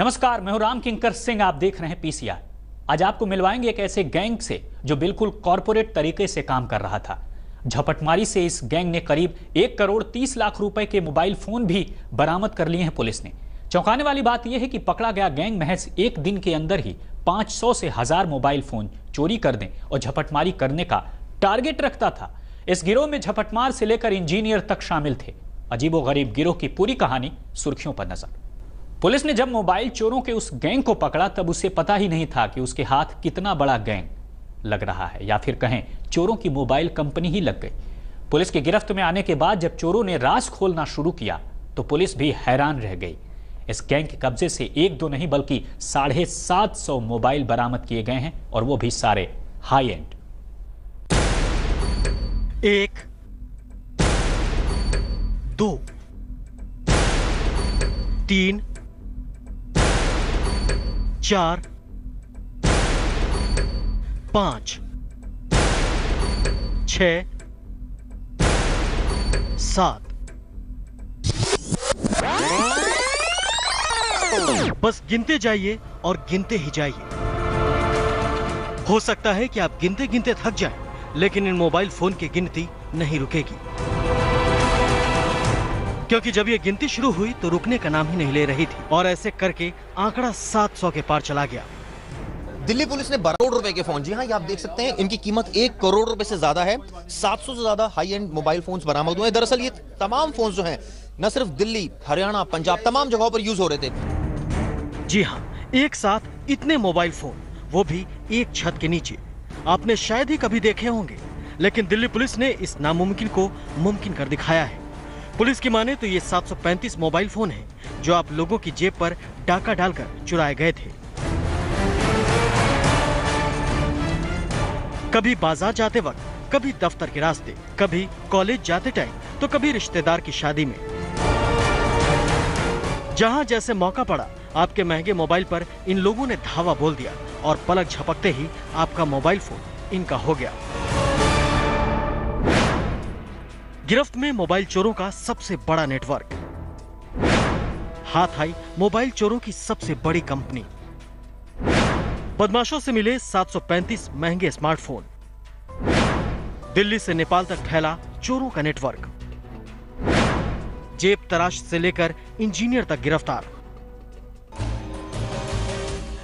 नमस्कार, मैं हूं राम किंकर सिंह। आप देख रहे हैं पीसीआर। आज आपको मिलवाएंगे एक ऐसे गैंग से जो बिल्कुल कॉर्पोरेट तरीके से काम कर रहा था। झपटमारी से इस गैंग ने करीब 1 करोड़ 30 लाख रुपए के मोबाइल फोन भी बरामद कर लिए हैं पुलिस ने। चौंकाने वाली बात यह है कि पकड़ा गया गैंग महज एक दिन के अंदर ही 500 से 1000 मोबाइल फोन चोरी कर दें और झपटमारी करने का टारगेट रखता था। इस गिरोह में झपटमार से लेकर इंजीनियर तक शामिल थे। अजीबोगरीब गिरोह की पूरी कहानी सुर्खियों पर नजर। पुलिस ने जब मोबाइल चोरों के उस गैंग को पकड़ा तब उसे पता ही नहीं था कि उसके हाथ कितना बड़ा गैंग लग रहा है, या फिर कहें चोरों की मोबाइल कंपनी ही लग गई। पुलिस की गिरफ्त में आने के बाद जब चोरों ने राज खोलना शुरू किया तो पुलिस भी हैरान रह गई। इस गैंग के कब्जे से एक दो नहीं बल्कि 750 मोबाइल बरामद किए गए हैं, और वो भी सारे हाई एंड। 1 2 3 4 5 6 7। बस गिनते जाइए और गिनते ही जाइए। हो सकता है कि आप गिनते गिनते थक जाएं, लेकिन इन मोबाइल फोन की गिनती नहीं रुकेगी, क्योंकि जब ये गिनती शुरू हुई तो रुकने का नाम ही नहीं ले रही थी, और ऐसे करके आंकड़ा 700 के पार चला गया। दिल्ली पुलिस ने 12 करोड़ रुपए के फोन, जी हाँ, ये आप देख सकते हैं, इनकी कीमत 1 करोड़ रुपए से ज्यादा है। 700 से ज्यादा हाई एंड मोबाइल फोन्स बरामद हुए। दरअसल ये तमाम फोन्स जो हैं न सिर्फ दिल्ली, हरियाणा, पंजाब, तमाम जगहों पर यूज हो रहे थे। जी हाँ, एक साथ इतने मोबाइल फोन, वो भी एक छत के नीचे, आपने शायद ही कभी देखे होंगे। लेकिन दिल्ली पुलिस ने इस नामुमकिन को मुमकिन कर दिखाया है। पुलिस की माने तो ये 735 मोबाइल फोन हैं जो आप लोगों की जेब पर डाका डालकर चुराए गए थे। कभी बाजार जाते वक्त, कभी दफ्तर के रास्ते, कभी कॉलेज जाते टाइम, तो कभी रिश्तेदार की शादी में। जहां जैसे मौका पड़ा, आपके महंगे मोबाइल पर इन लोगों ने धावा बोल दिया और पलक झपकते ही आपका मोबाइल फोन इनका हो गया। गिरफ्त में मोबाइल चोरों का सबसे बड़ा नेटवर्क, हाथ आई मोबाइल चोरों की सबसे बड़ी कंपनी। बदमाशों से मिले 735 महंगे स्मार्टफोन। दिल्ली से नेपाल तक फैला चोरों का नेटवर्क। जेब तराश से लेकर इंजीनियर तक गिरफ्तार।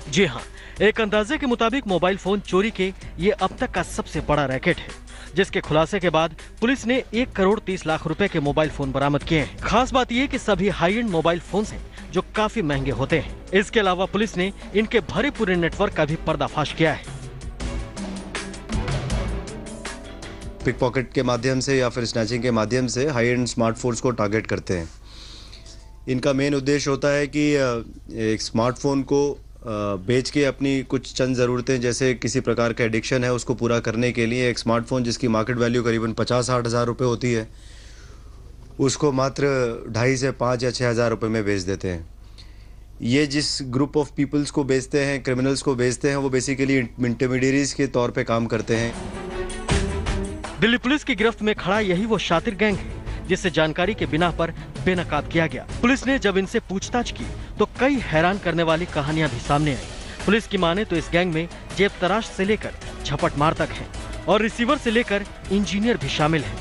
जी हां, एक अंदाजे के मुताबिक मोबाइल फोन चोरी के ये अब तक का सबसे बड़ा रैकेट है, जिसके खुलासे के बाद पुलिस ने 1 करोड़ 30 लाख रुपए के मोबाइल फोन बरामद किए हैं। खास बात यह कि सभी हाई एंड मोबाइल फोन्स हैं जो काफी महंगे होते हैं। इसके अलावा पुलिस ने इनके भरे पूरे नेटवर्क का भी पर्दाफाश किया है। पिक पॉकेट के माध्यम से या फिर स्नैचिंग के माध्यम से हाई एंड स्मार्टफोन्स को टारगेट करते हैं। इनका मेन उद्देश्य होता है कि एक स्मार्टफोन को बेच के अपनी कुछ चंद ज़रूरतें, जैसे किसी प्रकार का एडिक्शन है, उसको पूरा करने के लिए एक स्मार्टफोन जिसकी मार्केट वैल्यू करीबन 50-60 हज़ार रुपये होती है, उसको मात्र 2.5 से 5 या 6 हज़ार रुपये में बेच देते हैं। ये जिस ग्रुप ऑफ पीपल्स को बेचते हैं, क्रिमिनल्स को बेचते हैं, वो बेसिकली इंटरमीडियरीज के तौर पे काम करते हैं। दिल्ली पुलिस की गिरफ्त में खड़ा यही वो शातिर गैंग है जिससे जानकारी के बिना पर बेनकाब किया गया। पुलिस ने जब इनसे पूछताछ की तो कई हैरान करने वाली कहानियां भी सामने आई। पुलिस की माने तो इस गैंग में जेब तराश से लेकर झपटमार तक है, और रिसीवर से लेकर इंजीनियर भी शामिल है।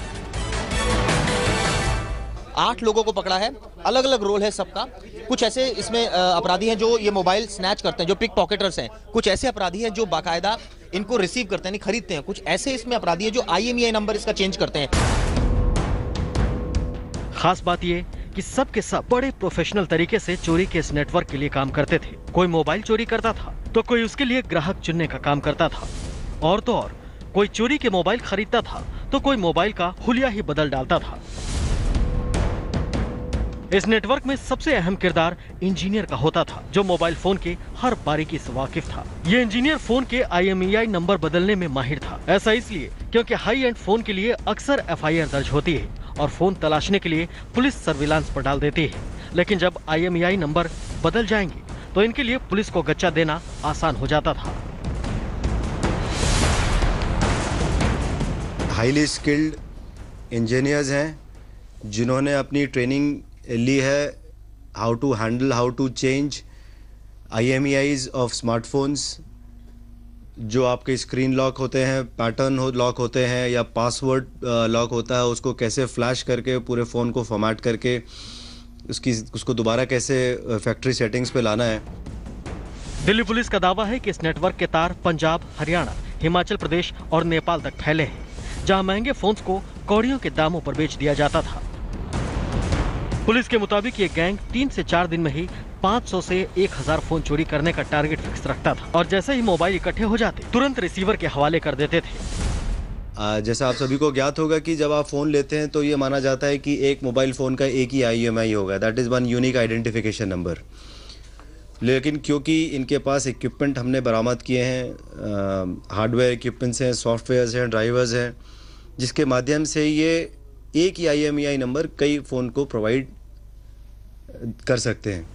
8 लोगों को पकड़ा है, अलग अलग रोल है सबका। कुछ ऐसे इसमें अपराधी हैं जो ये मोबाइल स्नैच करते हैं, जो पिक पॉकेटर्स हैं। कुछ ऐसे अपराधी हैं जो बाकायदा इनको रिसीव करते हैं, नहीं खरीदते हैं। कुछ ऐसे इसमें अपराधी हैं जो IMEI नंबर इसका चेंज करते हैं। खास बात ये कि सब के सब बड़े प्रोफेशनल तरीके से चोरी के इस नेटवर्क के लिए काम करते थे। कोई मोबाइल चोरी करता था तो कोई उसके लिए ग्राहक चुनने का काम करता था, और तो और कोई चोरी के मोबाइल खरीदता था तो कोई मोबाइल का हुलिया ही बदल डालता था। इस नेटवर्क में सबसे अहम किरदार इंजीनियर का होता था, जो मोबाइल फोन के हर बारीकी से वाकिफ था। ये इंजीनियर फोन के IMEI नंबर बदलने में माहिर था। ऐसा इसलिए क्योंकि हाई एंड फोन के लिए अक्सर FIR दर्ज होती है और फोन तलाशने के लिए पुलिस सर्विलांस पर डाल देती है। लेकिन जब IMEI नंबर बदल जाएंगे तो इनके लिए पुलिस को गच्चा देना आसान हो जाता था। हाईली स्किल्ड इंजीनियर्स हैं जिन्होंने अपनी ट्रेनिंग ली है, how to handle, how to change IMEIs of smartphones, जो आपके स्क्रीन लॉक होते हैं, पैटर्न लॉक होते हैं या पासवर्ड लॉक होता है, उसको कैसे फ्लैश करके पूरे फ़ोन को फॉर्मेट करके उसको दोबारा कैसे फैक्ट्री सेटिंग्स पे लाना है। दिल्ली पुलिस का दावा है कि इस नेटवर्क के तार पंजाब, हरियाणा, हिमाचल प्रदेश और नेपाल तक फैले हैं, जहां महंगे फोन्स को कौड़ियों के दामों पर बेच दिया जाता था। पुलिस के मुताबिक ये गैंग 3 से 4 दिन में ही 500 से 1000 फोन चोरी करने का टारगेट फिक्स रखता था और जैसे ही मोबाइल इकट्ठे हो जाते तुरंत रिसीवर के हवाले कर देते थे। जैसा आप सभी को ज्ञात होगा कि जब आप फ़ोन लेते हैं तो ये माना जाता है कि एक मोबाइल फ़ोन का एक ही IMEI होगा, that is one unique identification number. लेकिन क्योंकि इनके पास इक्विपमेंट हमने बरामद किए हैं, हार्डवेयर इक्विपमेंट्स हैं, सॉफ्टवेयर्स हैं, ड्राइवर्स हैं, जिसके माध्यम से ये एक ही IMEI नंबर कई फ़ोन को प्रोवाइड कर सकते हैं।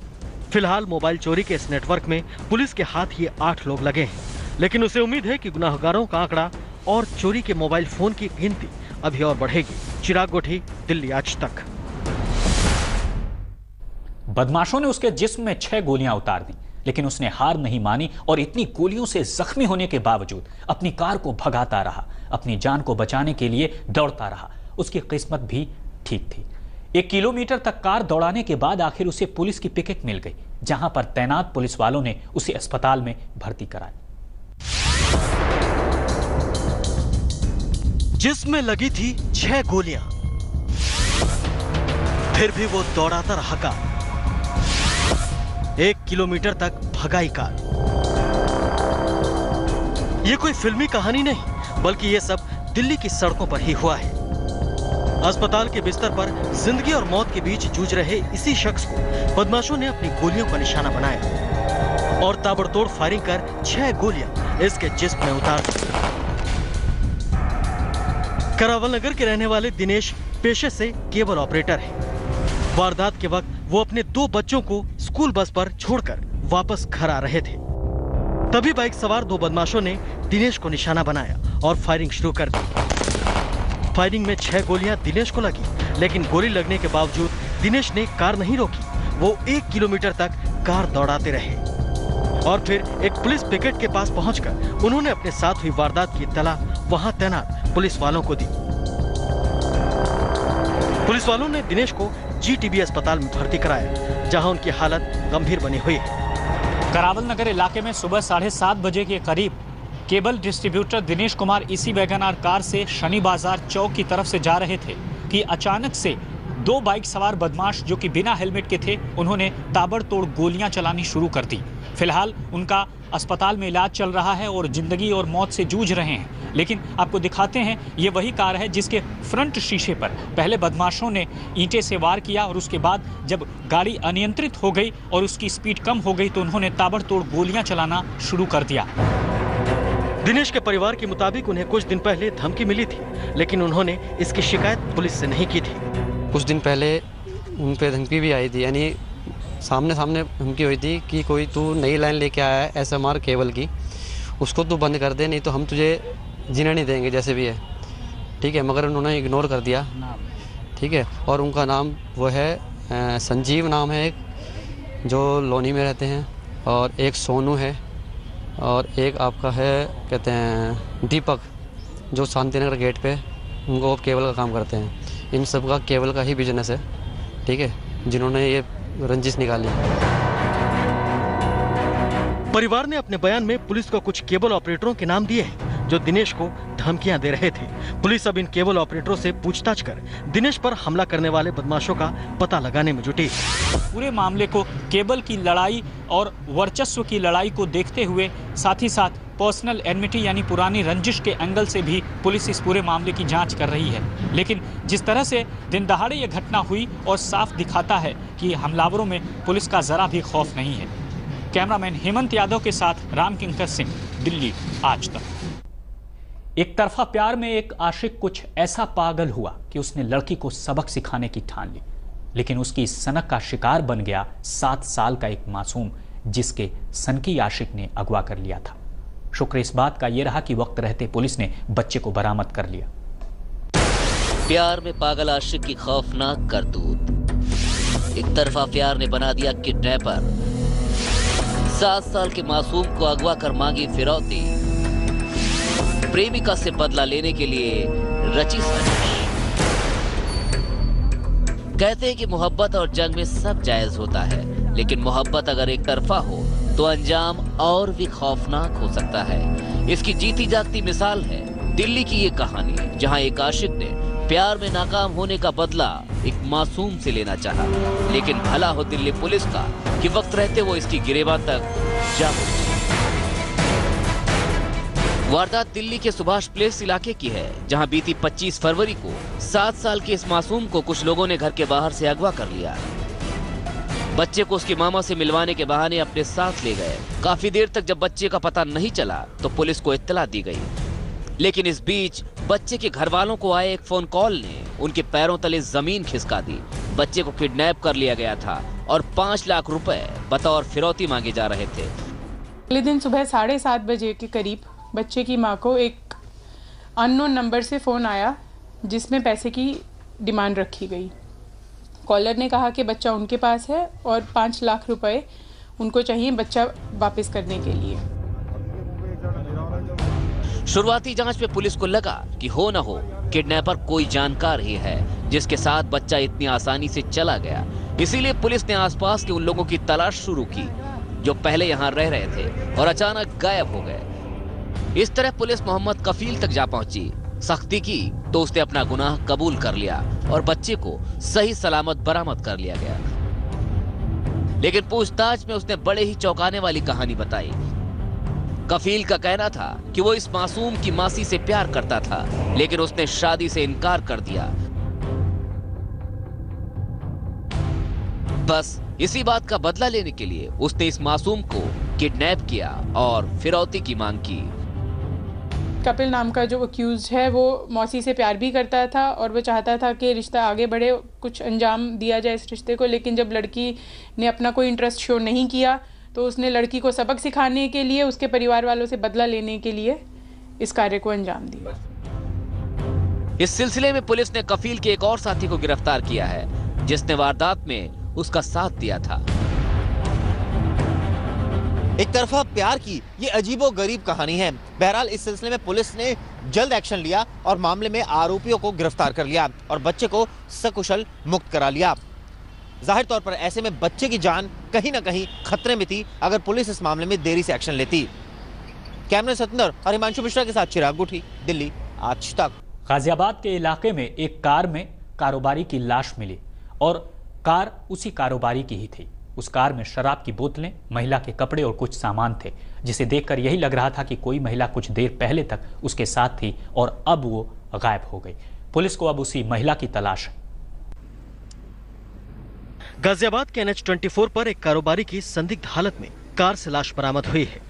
फिलहाल मोबाइल चोरी के इस नेटवर्क में पुलिस के हाथ ये 8 लोग लगे हैं, लेकिन उसे उम्मीद है कि गुनाहगारों का आंकड़ा और चोरी के मोबाइल फोन की गिनती अभी और बढ़ेगी। चिराग गोठी, दिल्ली आज तक। बदमाशों ने उसके जिस्म में 6 गोलियां उतार दी, लेकिन उसने हार नहीं मानी और इतनी गोलियों से जख्मी होने के बावजूद अपनी कार को भगाता रहा, अपनी जान को बचाने के लिए दौड़ता रहा। उसकी किस्मत भी ठीक थी। 1 किलोमीटर तक कार दौड़ाने के बाद आखिर उसे पुलिस की पिकेट मिल गई, जहां पर तैनात पुलिस वालों ने उसे अस्पताल में भर्ती कराया। जिसमें लगी थी 6 गोलियां, फिर भी वो दौड़ाता रहा कार। 1 किलोमीटर तक भगाई कार। ये कोई फिल्मी कहानी नहीं, बल्कि ये सब दिल्ली की सड़कों पर ही हुआ है। अस्पताल के बिस्तर पर जिंदगी और मौत के बीच जूझ रहे इसी शख्स को बदमाशों ने अपनी गोलियों का निशाना बनाया और ताबड़तोड़ फायरिंग कर 6 गोलियां इसके जिस्म में उतार दी। करावल नगर के रहने वाले दिनेश पेशे से केबल ऑपरेटर है। वारदात के वक्त वो अपने 2 बच्चों को स्कूल बस पर छोड़कर वापस घर आ रहे थे। तभी बाइक सवार 2 बदमाशों ने दिनेश को निशाना बनाया और फायरिंग शुरू कर दी। फायरिंग में 6 गोलियां दिनेश को लगी, लेकिन गोली लगने के बावजूद दिनेश ने कार नहीं रोकी। वो 1 किलोमीटर तक कार दौड़ाते रहे और फिर एक पुलिस पिकेट के पास पहुंचकर उन्होंने अपने साथ हुई वारदात की इत्तला वहां तैनात पुलिस वालों को दी। पुलिस वालों ने दिनेश को GTB अस्पताल में भर्ती कराया, जहां उनकी हालत गंभीर बनी हुई है। करावल नगर इलाके में सुबह 7:30 बजे के करीब केबल डिस्ट्रीब्यूटर दिनेश कुमार इसी वैगनआर कार से शनि बाजार चौक की तरफ से जा रहे थे कि अचानक से 2 बाइक सवार बदमाश जो कि बिना हेलमेट के थे, उन्होंने ताबड़तोड़ गोलियां चलानी शुरू कर दी। फिलहाल उनका अस्पताल में इलाज चल रहा है और जिंदगी और मौत से जूझ रहे हैं। लेकिन आपको दिखाते हैं, ये वही कार है जिसके फ्रंट शीशे पर पहले बदमाशों ने ईंटें से वार किया और उसके बाद जब गाड़ी अनियंत्रित हो गई और उसकी स्पीड कम हो गई तो उन्होंने ताबड़तोड़ गोलियां चलाना शुरू कर दिया। दिनेश के परिवार के मुताबिक उन्हें कुछ दिन पहले धमकी मिली थी, लेकिन उन्होंने इसकी शिकायत पुलिस से नहीं की थी। कुछ दिन पहले उन पे धमकी भी आई थी, यानी सामने धमकी हुई थी कि कोई तू नई लाइन लेके आया है SMR केबल की, उसको तू बंद कर दे, नहीं तो हम तुझे जीना नहीं देंगे जैसे भी है। ठीक है, मगर उन्होंने इग्नोर कर दिया। ठीक है, और उनका नाम वो है संजीव नाम है एक, जो लोनी में रहते हैं, और एक सोनू है, और एक आपका है कहते हैं दीपक, जो शांतिनगर गेट पे उनको केबल का काम करते हैं। इन सब का केबल का ही बिजनेस है। ठीक है, जिन्होंने ये रंजिश निकाली। परिवार ने अपने बयान में पुलिस को कुछ केबल ऑपरेटरों के नाम दिए हैं जो दिनेश को धमकियां दे रहे थे। पुलिस अब इन केबल ऑपरेटरों से पूछताछ कर दिनेश पर हमला करने वाले बदमाशों का पता लगाने में जुटी। पूरे मामले को केबल की लड़ाई और वर्चस्व की लड़ाई को देखते हुए साथ ही साथ पर्सनल एनमिटी यानी पुरानी रंजिश के एंगल से भी पुलिस इस पूरे मामले की जांच कर रही है। लेकिन जिस तरह से दिन दहाड़े ये घटना हुई और साफ दिखाता है कि हमलावरों में पुलिस का जरा भी खौफ नहीं है। कैमरामैन हेमंत यादव के साथ रामकिंकर सिंह, दिल्ली आज तक। एक तरफा प्यार में एक आशिक कुछ ऐसा पागल हुआ कि उसने लड़की को सबक सिखाने की ठान ली, लेकिन उसकी सनक का शिकार बन गया 7 साल का एक मासूम, जिसके सनकी आशिक ने अगवा कर लिया था। शुक्र इस बात का यह रहा कि वक्त रहते पुलिस ने बच्चे को बरामद कर लिया। प्यार में पागल आशिक की खौफनाक करतूत। एक तरफा प्यार ने बना दिया किडनैपर। 7 साल के मासूम को अगवा कर मांगी फिरौती। प्रेमिका से बदला लेने के लिए रची साजिश। कहते हैं कि मोहब्बत और जंग में सब जायज होता है, लेकिन मोहब्बत अगर एक तरफा हो तो अंजाम और भी खौफनाक हो सकता है। इसकी जीती जागती मिसाल है दिल्ली की ये कहानी, जहां एक आशिक ने प्यार में नाकाम होने का बदला एक मासूम से लेना चाहा, लेकिन भला हो दिल्ली पुलिस का कि वक्त रहते वो इसकी गिरेबान तक जा पहुंची। वारदात दिल्ली के सुभाष प्लेस इलाके की है, जहां बीती 25 फरवरी को 7 साल के इस मासूम को कुछ लोगों ने घर के बाहर से अगवा कर लिया। बच्चे को उसकी मामा से मिलवाने के बहाने अपने साथ ले गए। काफी देर तक जब बच्चे का पता नहीं चला तो पुलिस को इत्तला दी गई, लेकिन इस बीच बच्चे के घर वालों को आए एक फोन कॉल ने उनके पैरों तले जमीन खिसका दी। बच्चे को किडनैप कर लिया गया था और 5 लाख रुपए बतौर फिरौती मांगे जा रहे थे। अगले दिन सुबह 7:30 बजे के करीब बच्चे की मां को एक अननोन नंबर से फ़ोन आया, जिसमें पैसे की डिमांड रखी गई। कॉलर ने कहा कि बच्चा उनके पास है और 5 लाख रुपए उनको चाहिए बच्चा वापस करने के लिए। शुरुआती जांच में पुलिस को लगा कि हो न हो किडनैपर कोई जानकार ही है जिसके साथ बच्चा इतनी आसानी से चला गया। इसीलिए पुलिस ने आसपास के उन लोगों की तलाश शुरू की जो पहले यहां रह रहे थे और अचानक गायब हो गए। इस तरह पुलिस मोहम्मद कफील तक जा पहुंची। सख्ती की तो उसने अपना गुनाह कबूल कर लिया और बच्चे को सही सलामत बरामद कर लिया गया। लेकिन पूछताछ में उसने बड़े ही चौंकाने वाली कहानी बताई। कफील का कहना था कि वो इस मासूम की मासी से प्यार करता था, लेकिन उसने शादी से इनकार कर दिया। बस इसी बात का बदला लेने के लिए उसने इस मासूम को किडनैप किया और फिरौती की मांग की। कपिल नाम का जो अक्यूज है वो मौसी से प्यार भी करता था और वो चाहता था कि रिश्ता आगे बढ़े, कुछ अंजाम दिया जाए इस रिश्ते को। लेकिन जब लड़की ने अपना कोई इंटरेस्ट शो नहीं किया तो उसने लड़की को सबक सिखाने के लिए, उसके परिवार वालों से बदला लेने के लिए इस कार्य को अंजाम दिया। इस सिलसिले में पुलिस ने कफील के एक और साथी को गिरफ्तार किया है, जिसने वारदात में उसका साथ दिया था। एक तरफा प्यार की ये अजीबोगरीब कहानी है। बहरहाल इस सिलसिले में पुलिस ने जल्द एक्शन लिया और मामले में आरोपियों को गिरफ्तार कर लिया और बच्चे को सकुशल मुक्त करा लिया। जाहिर तौर पर ऐसे में बच्चे की जान कहीं ना कहीं खतरे में थी अगर पुलिस इस मामले में देरी से एक्शन लेती। कैमरा सत्येंद्र और हिमांशु मिश्रा के साथ चिराग गुठी, दिल्ली आज तक। गाजियाबाद के इलाके में एक कार में कारोबारी की लाश मिली और कार उसी कारोबारी की ही थी। उस कार में शराब की बोतलें, महिला के कपड़े और कुछ सामान थे, जिसे देखकर यही लग रहा था कि कोई महिला कुछ देर पहले तक उसके साथ थी और अब वो गायब हो गई। पुलिस को अब उसी महिला की तलाश है। गाजियाबाद के NH-24 पर एक कारोबारी की संदिग्ध हालत में कार से लाश बरामद हुई है।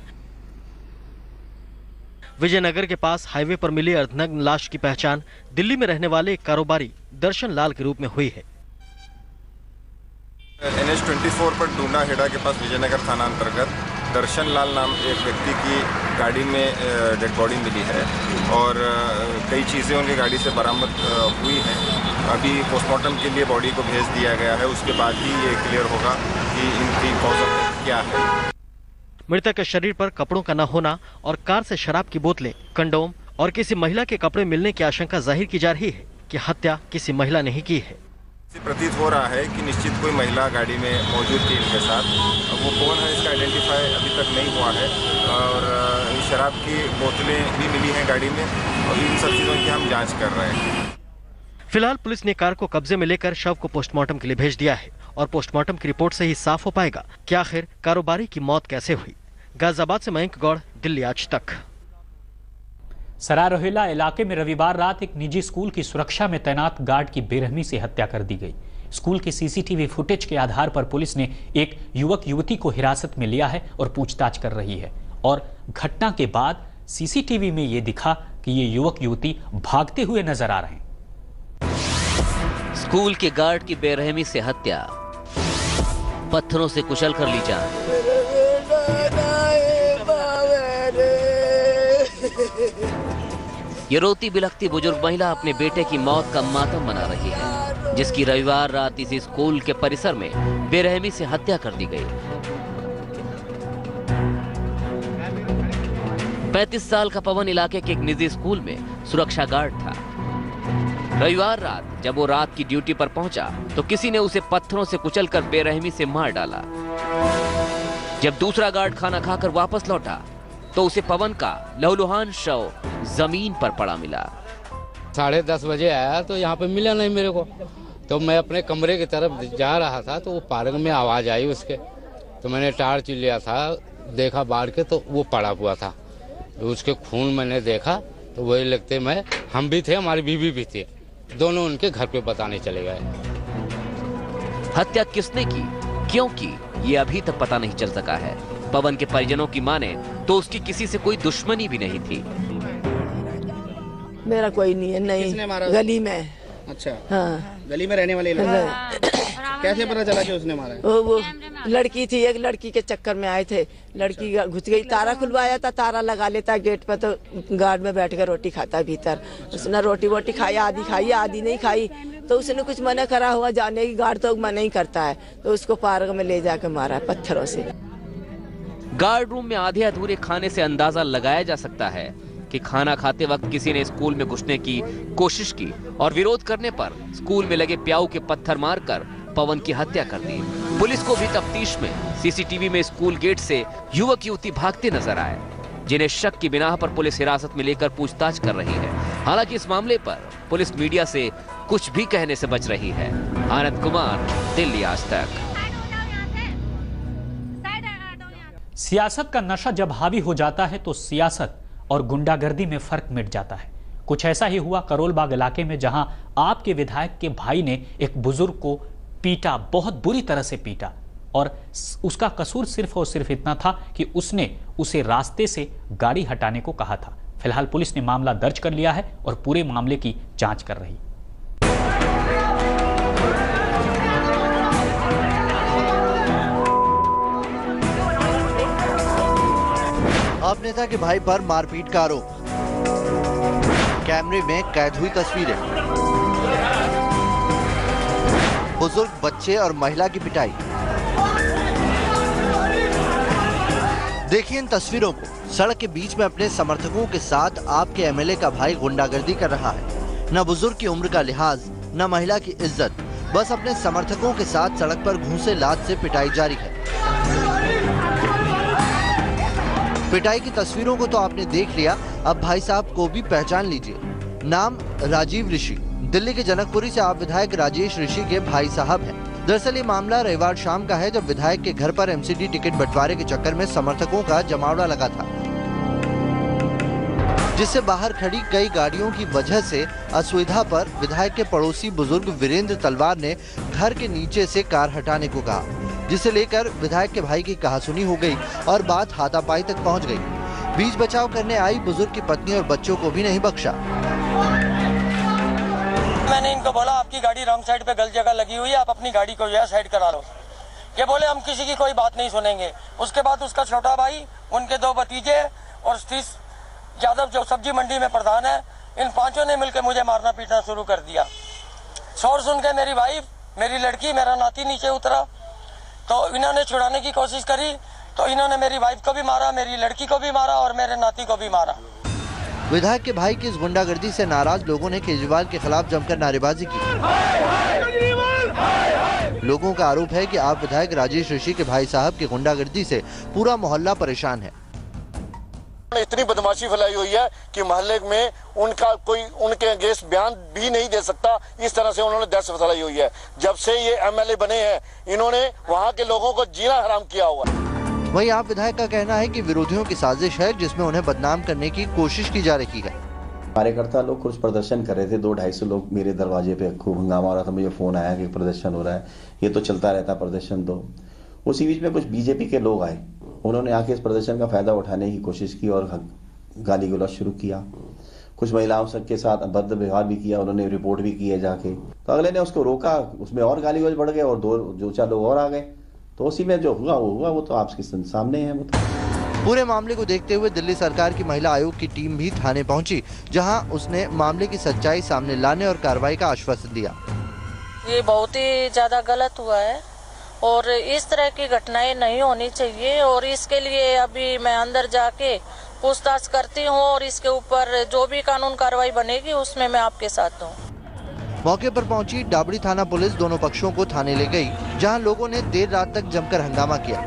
विजयनगर के पास हाईवे पर मिली अर्धनग्न लाश की पहचान दिल्ली में रहने वाले एक कारोबारी दर्शन लाल के रूप में हुई है। NH-24 पर डूना हेड़ा के पास विजयनगर थाना अंतर्गत दर्शन लाल नाम एक व्यक्ति की गाड़ी में डेड बॉडी मिली है और कई चीज़ें उनकी गाड़ी से बरामद हुई हैं। अभी पोस्टमार्टम के लिए बॉडी को भेज दिया गया है, उसके बाद ही ये क्लियर होगा कि इनकी कॉज ऑफ डेथ क्या है। मृतक के शरीर पर कपड़ों का न होना और कार से शराब की बोतलें, कंडोम और किसी महिला के कपड़े मिलने की आशंका जाहिर की जा रही है कि हत्या किसी महिला ने ही की है। प्रतीत हो रहा है कि निश्चित कोई महिला गाड़ी में मौजूद थी इनके साथ। वो कौन है इसका आइडेंटिफाई अभी तक नहीं हुआ है और शराब की बोतलें भी मिली हैं गाड़ी में और इन सब चीज़ों की हम जांच कर रहे हैं। फिलहाल पुलिस ने कार को कब्जे में लेकर शव को पोस्टमार्टम के लिए भेज दिया है और पोस्टमार्टम की रिपोर्ट से ही साफ हो पाएगा कि आखिर कारोबारी की मौत कैसे हुई। गाजियाबाद से मयंक गौड़, दिल्ली आज तक। सरारोहिला इलाके में रविवार रात एक निजी स्कूल की सुरक्षा में तैनात गार्ड की बेरहमी से हत्या कर दी गई। स्कूल के सीसीटीवी फुटेज के आधार पर पुलिस ने एक युवक युवती को हिरासत में लिया है और पूछताछ कर रही है और घटना के बाद सीसीटीवी में यह दिखा कि ये युवक युवती भागते हुए नजर आ रहे हैं। स्कूल के गार्ड की बेरहमी से हत्या, पत्थरों से कुचल कर ली जान। ये रोती बिलखती बुजुर्ग महिला अपने बेटे की मौत का मातम मना रही है, जिसकी रविवार रात इसी स्कूल के परिसर में बेरहमी से हत्या कर दी गई। 35 साल का पवन इलाके के एक निजी स्कूल में सुरक्षा गार्ड था। रविवार रात जब वो रात की ड्यूटी पर पहुंचा तो किसी ने उसे पत्थरों से कुचलकर बेरहमी से मार डाला। जब दूसरा गार्ड खाना खाकर वापस लौटा तो उसे पवन का लहूलुहान शव जमीन पर पड़ा मिला। 10:30 बजे आया तो यहाँ पे मिला नहीं मेरे को, तो मैं अपने कमरे की तरफ जा रहा था तो वो पार्क में आवाज आई उसके, तो मैंने टार्च लिया था, देखा बाहर के तो वो पड़ा हुआ था। तो उसके खून मैंने देखा तो वही लगते हम भी थे, हमारी बीवी भी थी, दोनों उनके घर पे बताने चले गए। हत्या किसने की, क्यों की, ये अभी तक पता नहीं चल सका है। पवन के परिजनों की माने तो उसकी किसी से कोई दुश्मनी भी नहीं थी। मेरा कोई नहीं है, नहीं। किसने मारा? गली में। अच्छा, हाँ, गली में रहने वाले लोग। कैसे पता चला कि उसने मारा? वो लड़की थी, एक लड़की के चक्कर में आए थे, लड़की घुस गई, ताला खुलवाया था, ताला लगा लेता गेट पर, तो गार्ड में बैठ कर रोटी खाता भीतर। उसने रोटी वोटी खाई, आधी नहीं खाई, तो उसने कुछ मना करा हुआ जाने की, गार्ड तो मना ही करता है, तो उसको पार्क में ले जाकर मारा पत्थरों से। गार्ड रूम में आधे अधूरे खाने से अंदाजा लगाया जा सकता है कि खाना खाते वक्त किसी ने स्कूल में घुसने की कोशिश की और विरोध करने पर स्कूल में लगे प्याऊ के पत्थर मारकर पवन की हत्या कर दी। पुलिस को भी तफ्तीश में सीसीटीवी में स्कूल गेट से युवक युवती भागते नजर आए, जिन्हें शक की बिना पर पुलिस हिरासत में लेकर पूछताछ कर रही है। हालांकि इस मामले पर पुलिस मीडिया से कुछ भी कहने से बच रही है। आनंद कुमार, दिल्ली आज तक। सियासत का नशा जब हावी हो जाता है तो सियासत और गुंडागर्दी में फर्क मिट जाता है। कुछ ऐसा ही हुआ करोल बाग इलाके में, जहां आपके विधायक के भाई ने एक बुजुर्ग को पीटा, बहुत बुरी तरह से पीटा, और उसका कसूर सिर्फ और सिर्फ इतना था कि उसने उसे रास्ते से गाड़ी हटाने को कहा था। फिलहाल पुलिस ने मामला दर्ज कर लिया है और पूरे मामले की जांच कर रही है। आप नेता के भाई पर मारपीट का आरोप, कैमरे में कैद हुई तस्वीरें, बुजुर्ग, बच्चे और महिला की पिटाई। देखिए इन तस्वीरों को। सड़क के बीच में अपने समर्थकों के साथ आपके एमएलए का भाई गुंडागर्दी कर रहा है। न बुजुर्ग की उम्र का लिहाज, न महिला की इज्जत, बस अपने समर्थकों के साथ सड़क पर घूंसे लात से पिटाई जारी है। पिटाई की तस्वीरों को तो आपने देख लिया, अब भाई साहब को भी पहचान लीजिए। नाम राजीव ऋषि, दिल्ली के जनकपुरी से आप विधायक राजेश ऋषि के भाई साहब हैं। दरअसल ये मामला रविवार शाम का है, जब विधायक के घर पर एमसीडी टिकट बंटवारे के चक्कर में समर्थकों का जमावड़ा लगा था, जिससे बाहर खड़ी कई गाड़ियों की वजह से असुविधा पर विधायक के पड़ोसी बुजुर्ग वीरेंद्र तलवार ने घर के नीचे से कार हटाने को कहा, जिसे लेकर विधायक के भाई की कहासुनी हो गई और बात हाथापाई तक पहुंच गई। बीच बचाव करने आई बुजुर्ग की पत्नी और बच्चों को भी नहीं बख्शा। मैंने इनको बोला आपकी गाड़ी रॉन्ग साइड पे गलत जगह लगी हुई है, आप अपनी गाड़ी को यह साइड करा लो। ये बोले हम किसी की कोई बात नहीं सुनेंगे। उसके बाद उसका छोटा भाई, उनके 2 भतीजे और सतीश यादव जो सब्जी मंडी में प्रधान है, इन 5 ने मिलकर मुझे मारना पीटना शुरू कर दिया। शोर सुन के मेरी वाइफ, मेरी लड़की, मेरा नाती नीचे उतरा, तो इन्होंने छुड़ाने की कोशिश करी, तो इन्होंने मेरी वाइफ को भी मारा, मेरी लड़की को भी मारा और मेरे नाती को भी मारा। विधायक के भाई की इस गुंडागर्दी से नाराज लोगों ने केजरीवाल के खिलाफ जमकर नारेबाजी की। लोगों का आरोप है कि आप विधायक राजेश ऋषि के भाई साहब की गुंडागर्दी से पूरा मोहल्ला परेशान है। इतनी बदमाशी फैलाई हुई है कि मोहल्ले में उनका कोई उनके अगेंस्ट बयान भी नहीं दे सकता, इस तरह से उन्होंने दहशत फैलाई हुई है। जब से ये एमएलए बने हैं, इन्होंने वहाँ के लोगों को जीना हराम किया हुआ है। वहीं आप विधायक का कहना है कि विरोधियों की साजिश है, जिसमें उन्हें बदनाम करने की कोशिश की जा रही है। कार्यकर्ता लोग कुछ प्रदर्शन कर रहे थे, 200-250 लोग मेरे दरवाजे पे खूब हंगामा हो रहा था, मुझे फोन आया कि प्रदर्शन हो रहा है। ये तो चलता रहता प्रदर्शन। तो उसी बीच में कुछ बीजेपी के लोग आए, उन्होंने आके इस प्रदर्शन का फायदा उठाने की कोशिश की और गाली गलौज शुरू किया। कुछ महिलाओं के साथ अभद्र व्यवहार भी किया, उन्होंने रिपोर्ट भी की है जाके। तो अगले ने उसको रोका, उसमें और गाली गलौज बढ़ गए और 2-4 लोग और आ गए। तो उसी में जो हुआ वो तो आपके सामने है। पूरे मामले को देखते हुए दिल्ली सरकार की महिला आयोग की टीम भी थाने पहुंची, जहां उसने मामले की सच्चाई सामने लाने और कार्रवाई का आश्वासन दिया। ये बहुत ही ज्यादा गलत हुआ है और इस तरह की घटनाएं नहीं होनी चाहिए, और इसके लिए अभी मैं अंदर जाके पूछताछ करती हूँ और इसके ऊपर जो भी कानून कार्रवाई बनेगी उसमें मैं आपके साथ हूँ। मौके पर पहुंची डाबड़ी थाना पुलिस दोनों पक्षों को थाने ले गई, जहां लोगों ने देर रात तक जमकर हंगामा किया।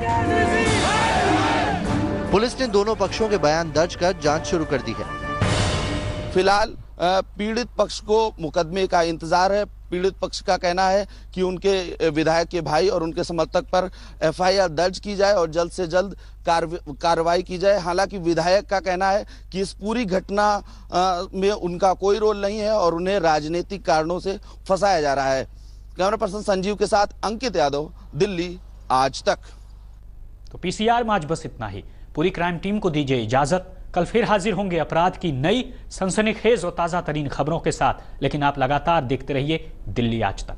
पुलिस ने दोनों पक्षों के बयान दर्ज कर जांच शुरू कर दी है। फिलहाल पीड़ित पक्ष को मुकदमे का इंतजार है। पीड़ित पक्ष का कहना है कि उनके विधायक के भाई और उनके समर्थक पर एफआईआर दर्ज की जाए और जल्द से जल्द कार्रवाई की जाए। हालांकि विधायक का कहना है कि इस पूरी घटना में उनका कोई रोल नहीं है और उन्हें राजनीतिक कारणों से फंसाया जा रहा है। कैमरा पर्सन संजीव के साथ अंकित यादव, दिल्ली, आज तक। तो पीसीआर में आज बस इतना ही। पूरी क्राइम टीम को दीजिए इजाजत। कल फिर हाजिर होंगे अपराध की नई सनसनीखेज और ताजा तरीन खबरों के साथ। लेकिन आप लगातार देखते रहिए दिल्ली आज तक।